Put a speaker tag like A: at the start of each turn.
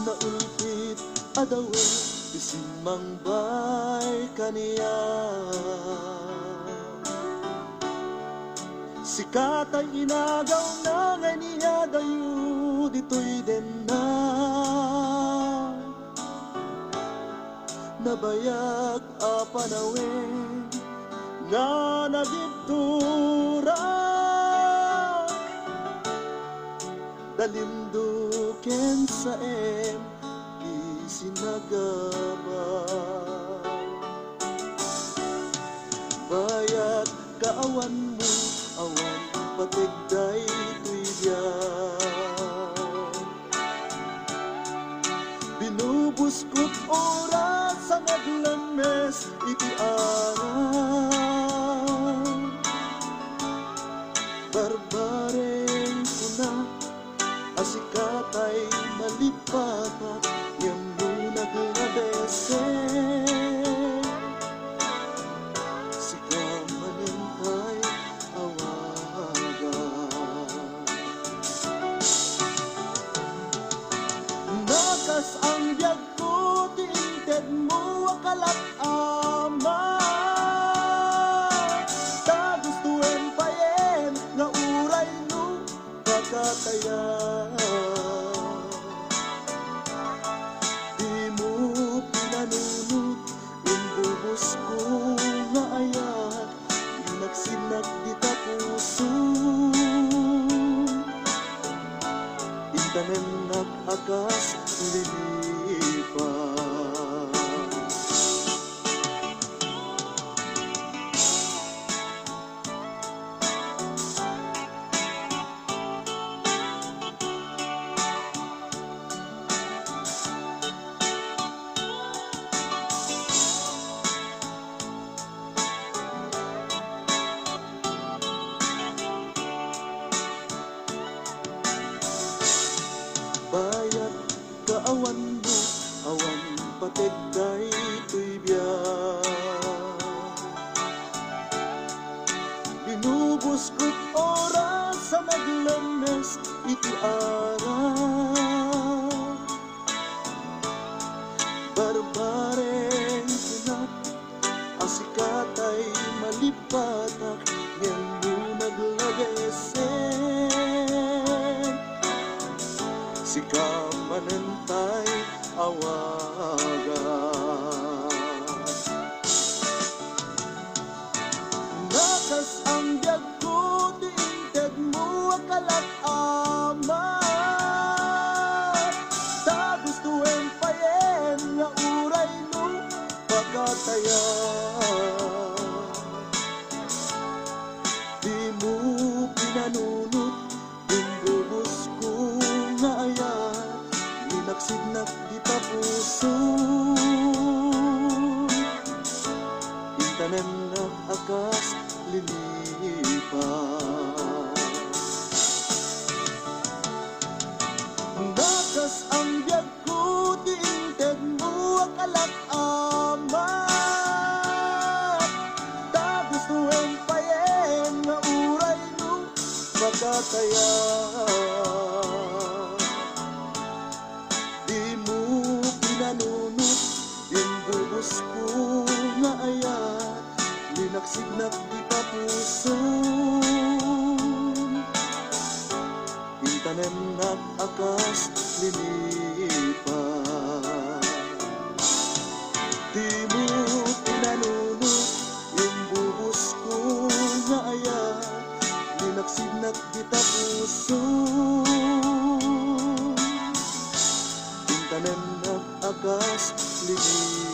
A: Naulpit adawe isimang bay kaniya, sikat ay inagaw na ngay niya dayo dito'y den na nabayag a panawin nga nagibtura dalimduken sa isinagaba bayat kaawan mo awan patigday tuyan binubuskot oras sa naglames iti araw barbareng kuna asikatay malipatat yang mo naglabese sika manintay awaga nakas ang biyag ko tiinted mo akalat ama ta gustuin payen nga uray no pagkataya di mo pinanunod imbubos ko nga ayat nagsinag di tapuso intanem nag-akas lilipas bayat kaawan mo awan patigday to'y biyak binubuskot oras sa naglames iti araw barbareng kunat asikatay malipatak yan mo naglagesen sika manentay awaga nakas ang biyag ko tiinted mo akalat ama ta gustuin payen nga uray no pagkataya di mo pinanunod imbubos ko nga ayat linaksidnak di tapuso intanem nag-akas lilipas nakas ang biyag ko tiinted mo akalat ama ta gustuin payen nga uray no pagkataya di mo pinanunod imbubos ko nga ayat linaksidnak di tapuso intanem nag-akas lilipas di mo pinanunod imbubos ko nga ayat linaksidnak di tapuso intanem nag-akas lilipas